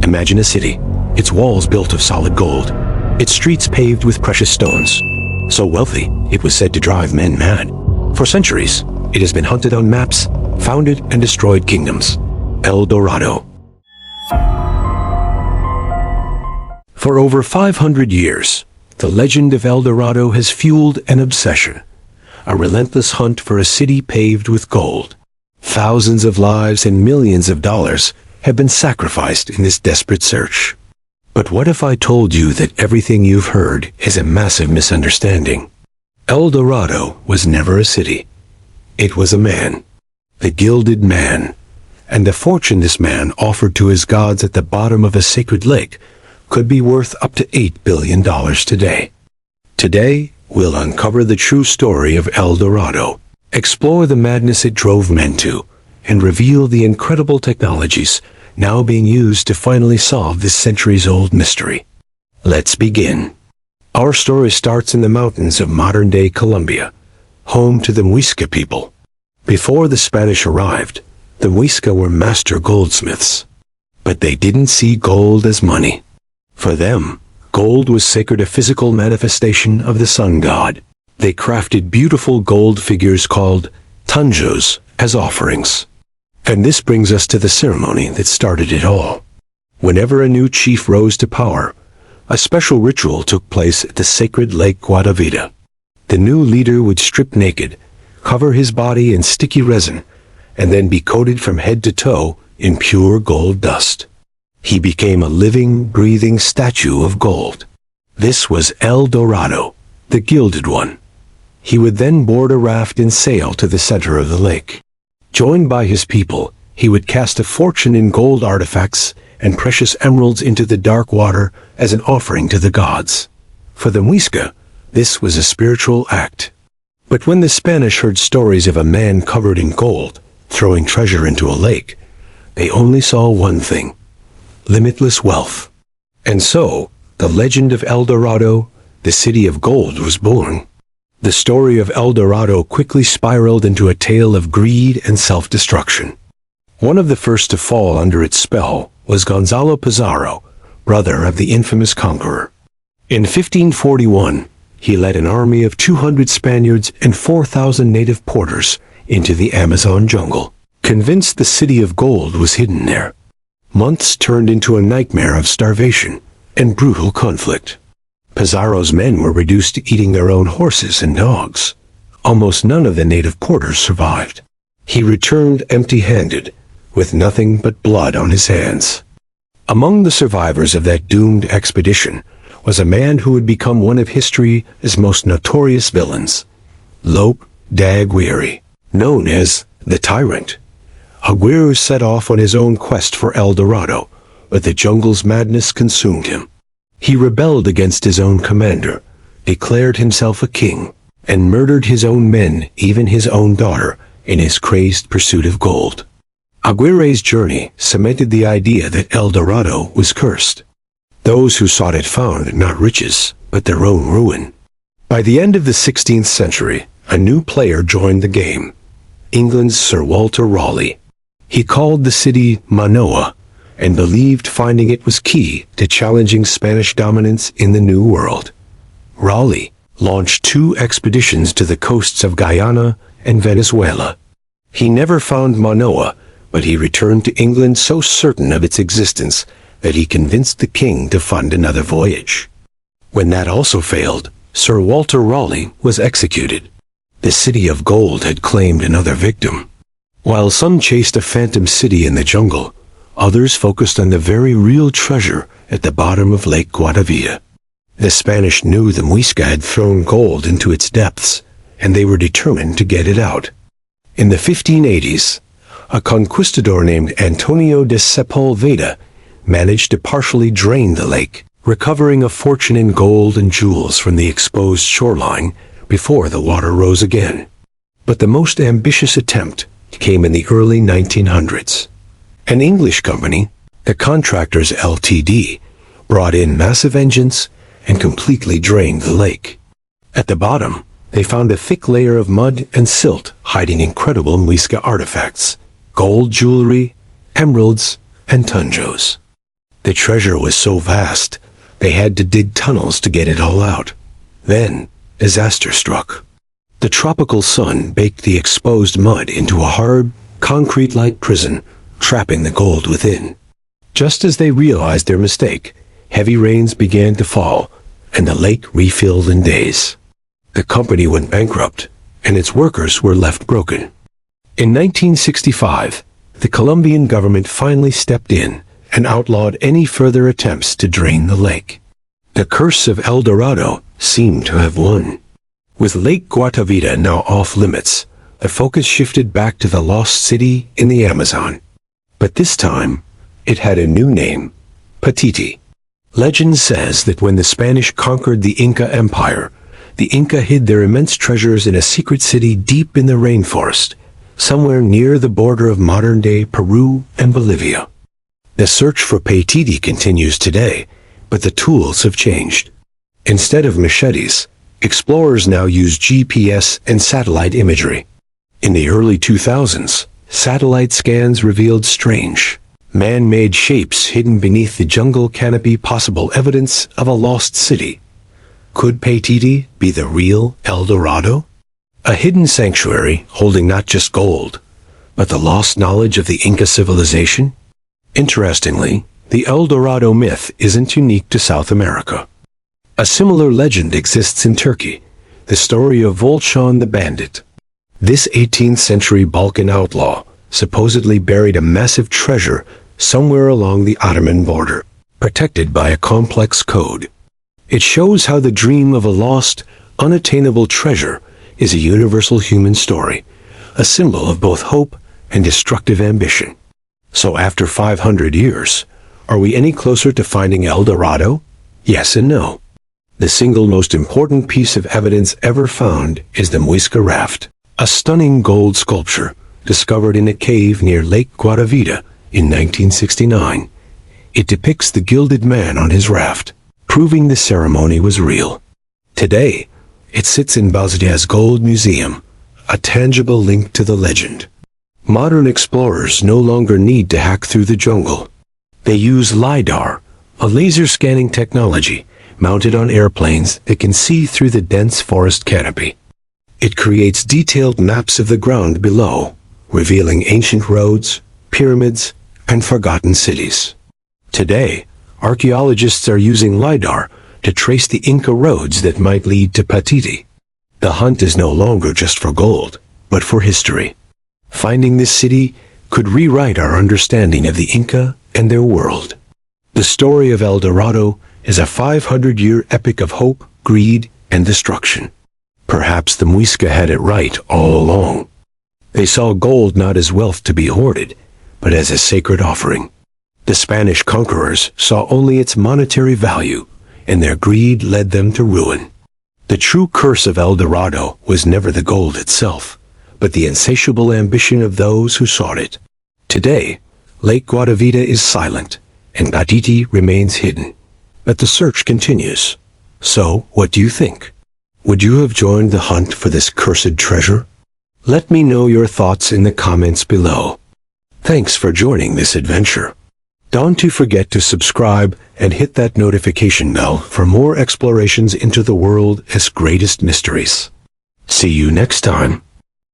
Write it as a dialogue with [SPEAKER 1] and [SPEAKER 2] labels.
[SPEAKER 1] Imagine a city, its walls built of solid gold, its streets paved with precious stones. So wealthy, it was said to drive men mad. For centuries, it has been hunted on maps, founded and destroyed kingdoms. El Dorado. For over 500 years, the legend of El Dorado has fueled an obsession, a relentless hunt for a city paved with gold. Thousands of lives and millions of dollars have been sacrificed in this desperate search. But what if I told you that everything you've heard is a massive misunderstanding? El Dorado was never a city. It was a man, the Gilded Man, and the fortune this man offered to his gods at the bottom of a sacred lake could be worth up to $8 billion today. Today, we'll uncover the true story of El Dorado, explore the madness it drove men to, and reveal the incredible technologies now being used to finally solve this centuries-old mystery. Let's begin. Our story starts in the mountains of modern-day Colombia, home to the Muisca people. Before the Spanish arrived, the Muisca were master goldsmiths. But they didn't see gold as money. For them, gold was sacred, a physical manifestation of the sun god. They crafted beautiful gold figures called tanjos as offerings. And this brings us to the ceremony that started it all. Whenever a new chief rose to power, a special ritual took place at the sacred Lake Guatavita. The new leader would strip naked, cover his body in sticky resin, and then be coated from head to toe in pure gold dust. He became a living, breathing statue of gold. This was El Dorado, the Gilded One. He would then board a raft and sail to the center of the lake. Joined by his people, he would cast a fortune in gold artifacts and precious emeralds into the dark water as an offering to the gods. For the Muisca, this was a spiritual act. But when the Spanish heard stories of a man covered in gold, throwing treasure into a lake, they only saw one thing: limitless wealth. And so, the legend of El Dorado, the city of gold, was born. The story of El Dorado quickly spiraled into a tale of greed and self-destruction. One of the first to fall under its spell was Gonzalo Pizarro, brother of the infamous conqueror. In 1541, he led an army of 200 Spaniards and 4,000 native porters into the Amazon jungle. Convinced the city of gold was hidden there, months turned into a nightmare of starvation and brutal conflict. Pizarro's men were reduced to eating their own horses and dogs. Almost none of the native porters survived. He returned empty-handed, with nothing but blood on his hands. Among the survivors of that doomed expedition was a man who would become one of history's most notorious villains, Lope de Aguirre, known as the Tyrant. Aguirre set off on his own quest for El Dorado, but the jungle's madness consumed him. He rebelled against his own commander, declared himself a king, and murdered his own men, even his own daughter, in his crazed pursuit of gold. Aguirre's journey cemented the idea that El Dorado was cursed. Those who sought it found not riches, but their own ruin. By the end of the 16th century, a new player joined the game: England's Sir Walter Raleigh. He called the city Manoa, and believed finding it was key to challenging Spanish dominance in the New World. Raleigh launched 2 expeditions to the coasts of Guyana and Venezuela. He never found Manoa, but he returned to England so certain of its existence that he convinced the king to fund another voyage. When that also failed, Sir Walter Raleigh was executed. The city of gold had claimed another victim. While some chased a phantom city in the jungle, others focused on the very real treasure at the bottom of Lake Guatavita. The Spanish knew the Muisca had thrown gold into its depths, and they were determined to get it out. In the 1580s, a conquistador named Antonio de Sepulveda managed to partially drain the lake, recovering a fortune in gold and jewels from the exposed shoreline before the water rose again. But the most ambitious attempt came in the early 1900s. An English company, the Contractors Ltd., brought in massive engines and completely drained the lake. At the bottom, they found a thick layer of mud and silt hiding incredible Muisca artifacts, gold jewelry, emeralds, and tanjos. The treasure was so vast, they had to dig tunnels to get it all out. Then, disaster struck. The tropical sun baked the exposed mud into a hard, concrete-like prison, trapping the gold within. Just as they realized their mistake, heavy rains began to fall, and the lake refilled in days. The company went bankrupt, and its workers were left broken. In 1965, the Colombian government finally stepped in and outlawed any further attempts to drain the lake. The curse of El Dorado seemed to have won. With Lake Guatavita now off limits, the focus shifted back to the lost city in the Amazon. But this time, it had a new name, Paititi. Legend says that when the Spanish conquered the Inca Empire, the Inca hid their immense treasures in a secret city deep in the rainforest, somewhere near the border of modern-day Peru and Bolivia. The search for Paititi continues today, but the tools have changed. Instead of machetes, explorers now use GPS and satellite imagery. In the early 2000s, satellite scans revealed strange, man-made shapes hidden beneath the jungle canopy, possible evidence of a lost city. Could Paititi be the real El Dorado? A hidden sanctuary holding not just gold, but the lost knowledge of the Inca civilization? Interestingly, the El Dorado myth isn't unique to South America. A similar legend exists in Turkey, the story of Volcan the Bandit. This 18th century Balkan outlaw supposedly buried a massive treasure somewhere along the Ottoman border, protected by a complex code. It shows how the dream of a lost, unattainable treasure is a universal human story, a symbol of both hope and destructive ambition. So after 500 years, are we any closer to finding El Dorado? Yes and no. The single most important piece of evidence ever found is the Muisca raft, a stunning gold sculpture discovered in a cave near Lake Guatavita in 1969. It depicts the gilded man on his raft, proving the ceremony was real. Today, it sits in Balza's Gold Museum, a tangible link to the legend. Modern explorers no longer need to hack through the jungle. They use LIDAR, a laser scanning technology mounted on airplanes that can see through the dense forest canopy. It creates detailed maps of the ground below, revealing ancient roads, pyramids, and forgotten cities. Today, archaeologists are using LIDAR to trace the Inca roads that might lead to Paititi. The hunt is no longer just for gold, but for history. Finding this city could rewrite our understanding of the Inca and their world. The story of El Dorado is a 500-year epic of hope, greed, and destruction. Perhaps the Muisca had it right all along. They saw gold not as wealth to be hoarded, but as a sacred offering. The Spanish conquerors saw only its monetary value, and their greed led them to ruin. The true curse of El Dorado was never the gold itself, but the insatiable ambition of those who sought it. Today, Lake Guatavita is silent, and Paititi remains hidden. But the search continues. So, what do you think? Would you have joined the hunt for this cursed treasure? Let me know your thoughts in the comments below. Thanks for joining this adventure. Don't forget to subscribe and hit that notification bell for more explorations into the world's greatest mysteries. See you next time.